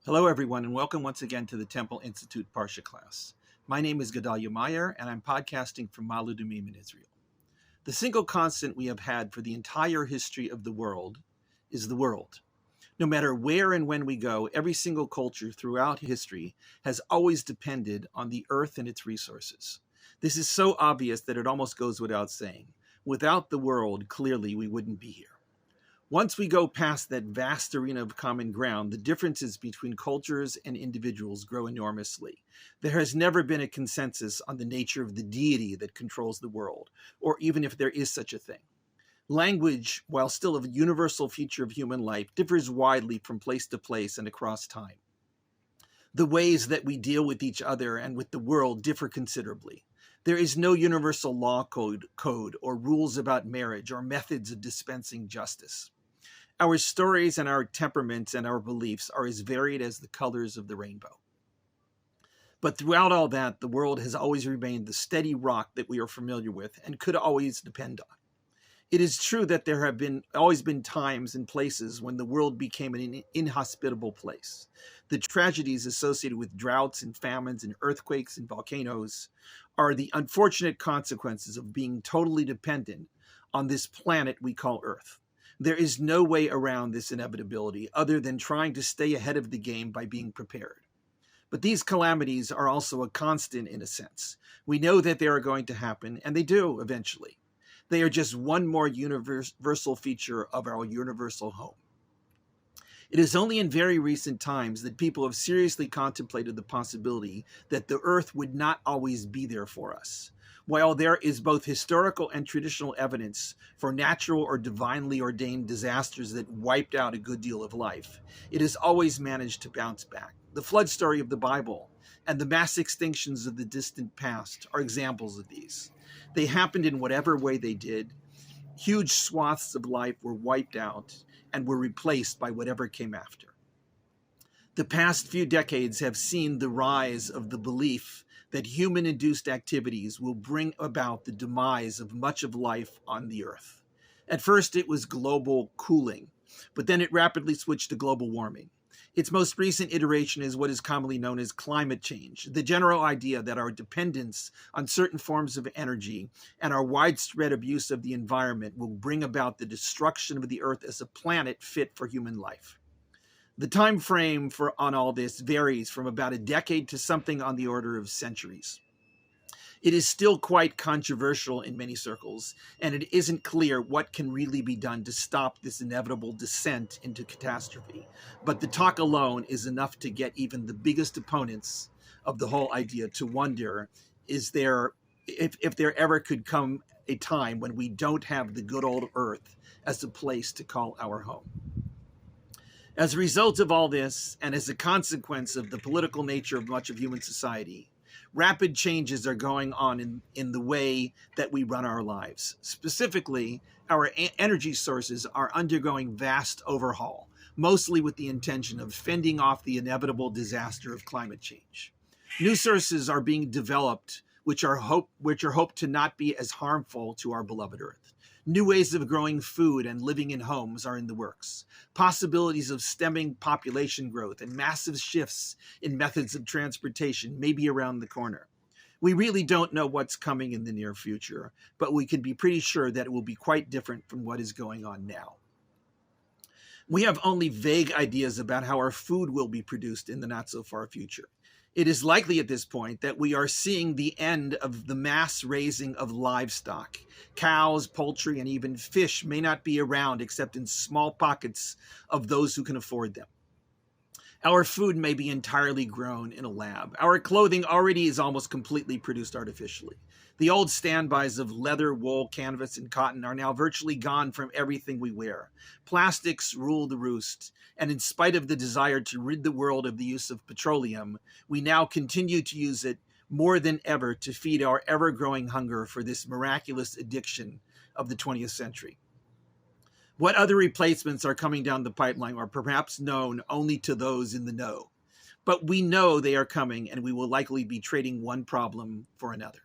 Hello, everyone, and welcome once again to the Temple Institute Parsha class. My name is Gedalia Meyer, and I'm podcasting from Minim in Israel. The single constant we have had for the entire history of the world is the world. No matter where and when we go, every single culture throughout history has always depended on the earth and its resources. This is so obvious that it almost goes without saying. Without the world, clearly we wouldn't be here. Once we go past that vast arena of common ground, the differences between cultures and individuals grow enormously. There has never been a consensus on the nature of the deity that controls the world, or even if there is such a thing. Language, while still a universal feature of human life, differs widely from place to place and across time. The ways that we deal with each other and with the world differ considerably. There is no universal law code or rules about marriage or methods of dispensing justice. Our stories and our temperaments and our beliefs are as varied as the colors of the rainbow. But throughout all that, the world has always remained the steady rock that we are familiar with and could always depend on. It is true that there have always been times and places when the world became an inhospitable place. The tragedies associated with droughts and famines and earthquakes and volcanoes are the unfortunate consequences of being totally dependent on this planet we call Earth. There is no way around this inevitability other than trying to stay ahead of the game by being prepared. But these calamities are also a constant in a sense. We know that they are going to happen, and they do eventually. They are just one more universal feature of our universal home. It is only in very recent times that people have seriously contemplated the possibility that the earth would not always be there for us. While there is both historical and traditional evidence for natural or divinely ordained disasters that wiped out a good deal of life, it has always managed to bounce back. The flood story of the Bible and the mass extinctions of the distant past are examples of these. They happened in whatever way they did. Huge swaths of life were wiped out and were replaced by whatever came after. The past few decades have seen the rise of the belief that human-induced activities will bring about the demise of much of life on the earth. At first, it was global cooling, but then it rapidly switched to global warming. Its most recent iteration is what is commonly known as climate change, the general idea that our dependence on certain forms of energy and our widespread abuse of the environment will bring about the destruction of the earth as a planet fit for human life. The time frame on all this varies from about a decade to something on the order of centuries. It is still quite controversial in many circles, and it isn't clear what can really be done to stop this inevitable descent into catastrophe. But the talk alone is enough to get even the biggest opponents of the whole idea to wonder, if there ever could come a time when we don't have the good old earth as a place to call our home. As a result of all this, and as a consequence of the political nature of much of human society, rapid changes are going on in the way that we run our lives. Specifically, our energy sources are undergoing vast overhaul, mostly with the intention of fending off the inevitable disaster of climate change. New sources are being developed which are hoped to not be as harmful to our beloved Earth. New ways of growing food and living in homes are in the works. Possibilities of stemming population growth and massive shifts in methods of transportation may be around the corner. We really don't know what's coming in the near future, but we can be pretty sure that it will be quite different from what is going on now. We have only vague ideas about how our food will be produced in the not-so-far future. It is likely at this point that we are seeing the end of the mass raising of livestock. Cows, poultry, and even fish may not be around except in small pockets of those who can afford them. Our food may be entirely grown in a lab. Our clothing already is almost completely produced artificially. The old standbys of leather, wool, canvas, and cotton are now virtually gone from everything we wear. Plastics rule the roost, and in spite of the desire to rid the world of the use of petroleum, we now continue to use it more than ever to feed our ever-growing hunger for this miraculous addiction of the 20th century. What other replacements are coming down the pipeline are perhaps known only to those in the know. But we know they are coming, and we will likely be trading one problem for another.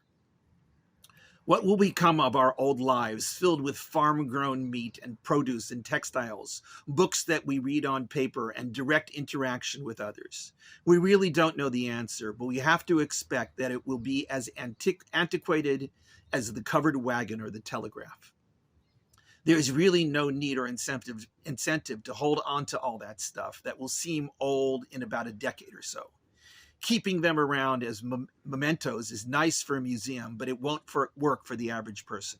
What will become of our old lives filled with farm-grown meat and produce and textiles, books that we read on paper, and direct interaction with others? We really don't know the answer, but we have to expect that it will be as antiquated as the covered wagon or the telegraph. There is really no need or incentive to hold on to all that stuff that will seem old in about a decade or so. Keeping them around as mementos is nice for a museum, but it won't work for the average person.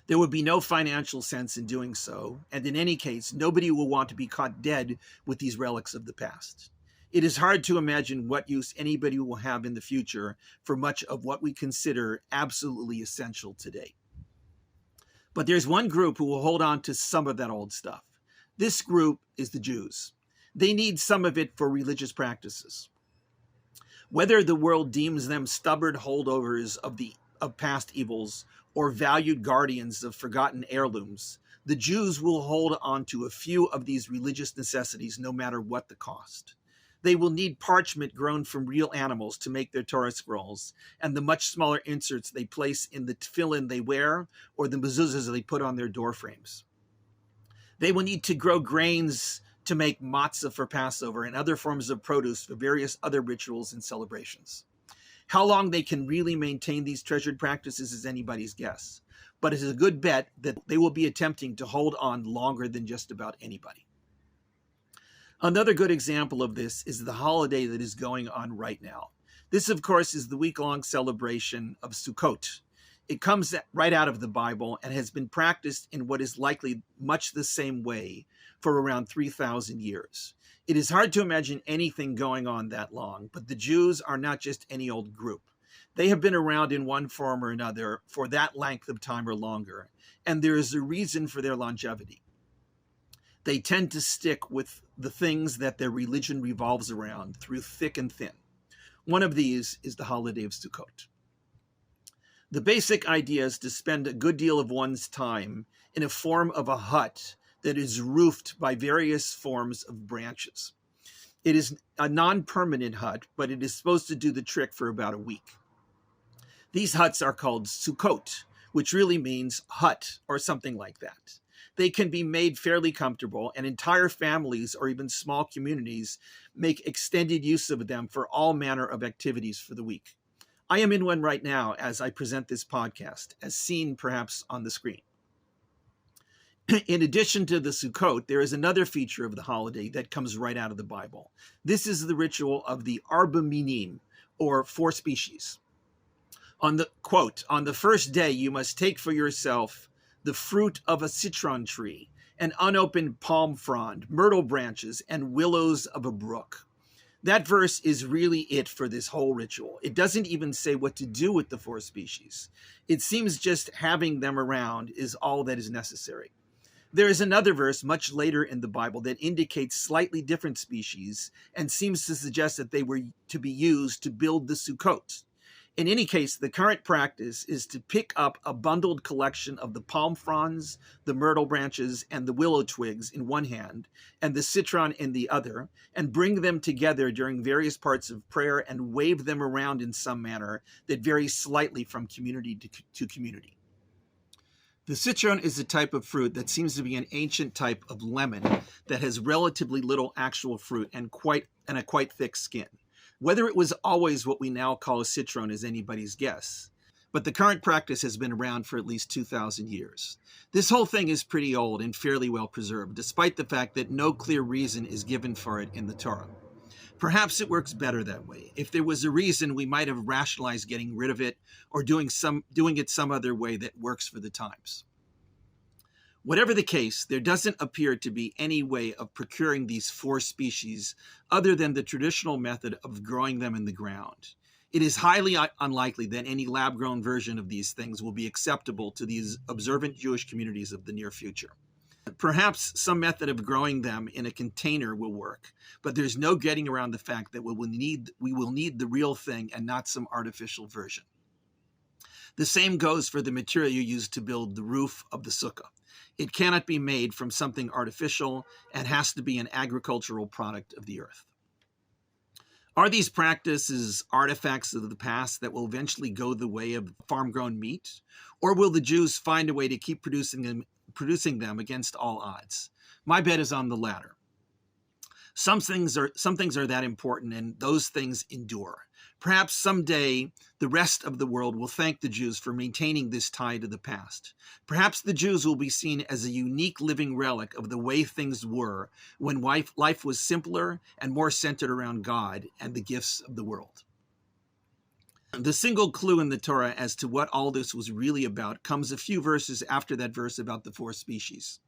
There would be no financial sense in doing so, and in any case, nobody will want to be caught dead with these relics of the past. It is hard to imagine what use anybody will have in the future for much of what we consider absolutely essential today. But there's one group who will hold on to some of that old stuff. This group is the Jews. They need some of it for religious practices. Whether the world deems them stubborn holdovers of past evils or valued guardians of forgotten heirlooms, the Jews will hold on to a few of these religious necessities no matter what the cost. They will need parchment grown from real animals to make their Torah scrolls, and the much smaller inserts they place in the tefillin they wear or the mezuzahs they put on their door frames. They will need to grow grains to make matzah for Passover and other forms of produce for various other rituals and celebrations. How long they can really maintain these treasured practices is anybody's guess, but it is a good bet that they will be attempting to hold on longer than just about anybody. Another good example of this is the holiday that is going on right now. This, of course, is the week-long celebration of Sukkot. It comes right out of the Bible and has been practiced in what is likely much the same way for around 3,000 years. It is hard to imagine anything going on that long, but the Jews are not just any old group. They have been around in one form or another for that length of time or longer, and there is a reason for their longevity. They tend to stick with the things that their religion revolves around through thick and thin. One of these is the holiday of Sukkot. The basic idea is to spend a good deal of one's time in a form of a hut that is roofed by various forms of branches. It is a non-permanent hut, but it is supposed to do the trick for about a week. These huts are called Sukkot, which really means hut or something like that. They can be made fairly comfortable, and entire families or even small communities make extended use of them for all manner of activities for the week. I am in one right now as I present this podcast, as seen perhaps on the screen. In addition to the Sukkot, there is another feature of the holiday that comes right out of the Bible. This is the ritual of the Arba Minim, or 4 species. On the first day you must take for yourself the fruit of a citron tree, an unopened palm frond, myrtle branches, and willows of a brook. That verse is really it for this whole ritual. It doesn't even say what to do with the 4 species. It seems just having them around is all that is necessary. There is another verse much later in the Bible that indicates slightly different species and seems to suggest that they were to be used to build the Sukkot. In any case, the current practice is to pick up a bundled collection of the palm fronds, the myrtle branches, and the willow twigs in one hand, and the citron in the other, and bring them together during various parts of prayer and wave them around in some manner that varies slightly from community to community. The citron is a type of fruit that seems to be an ancient type of lemon that has relatively little actual fruit and a quite thick skin. Whether it was always what we now call a citron is anybody's guess, but the current practice has been around for at least 2,000 years. This whole thing is pretty old and fairly well preserved, despite the fact that no clear reason is given for it in the Torah. Perhaps it works better that way. If there was a reason, we might have rationalized getting rid of it or doing it some other way that works for the times. Whatever the case, there doesn't appear to be any way of procuring these 4 species other than the traditional method of growing them in the ground. It is highly unlikely that any lab-grown version of these things will be acceptable to these observant Jewish communities of the near future. Perhaps some method of growing them in a container will work, but there's no getting around the fact that we will need the real thing and not some artificial version. The same goes for the material you use to build the roof of the sukkah. It cannot be made from something artificial and has to be an agricultural product of the earth. Are these practices artifacts of the past that will eventually go the way of farm-grown meat? Or will the Jews find a way to keep producing them against all odds? My bet is on the latter. Some things are that important, and those things endure. Perhaps someday the rest of the world will thank the Jews for maintaining this tie to the past. Perhaps the Jews will be seen as a unique living relic of the way things were when life was simpler and more centered around God and the gifts of the world. The single clue in the Torah as to what all this was really about comes a few verses after that verse about the four species.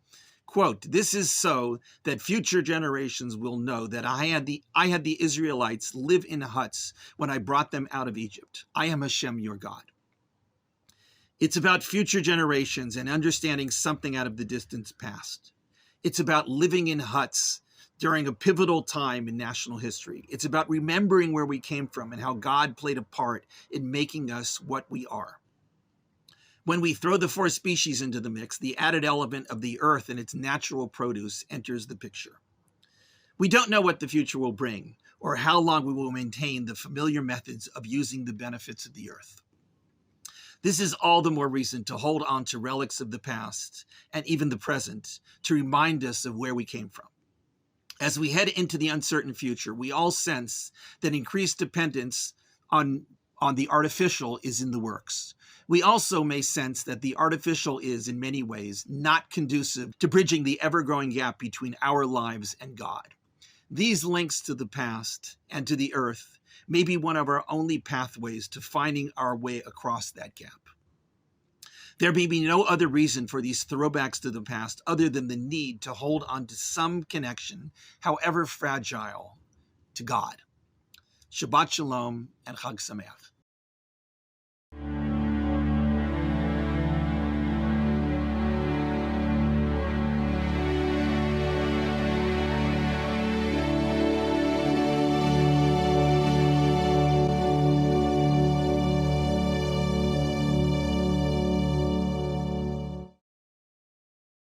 Quote, "This is so that future generations will know that I had the Israelites live in huts when I brought them out of Egypt. I am Hashem, your God." It's about future generations and understanding something out of the distant past. It's about living in huts during a pivotal time in national history. It's about remembering where we came from and how God played a part in making us what we are. When we throw the four species into the mix, the added element of the earth and its natural produce enters the picture. We don't know what the future will bring or how long we will maintain the familiar methods of using the benefits of the earth. This is all the more reason to hold on to relics of the past and even the present to remind us of where we came from. As we head into the uncertain future, we all sense that increased dependence on the artificial is in the works. We also may sense that the artificial is, in many ways, not conducive to bridging the ever-growing gap between our lives and God. These links to the past and to the earth may be one of our only pathways to finding our way across that gap. There may be no other reason for these throwbacks to the past other than the need to hold on to some connection, however fragile, to God. Shabbat Shalom and Chag Sameach.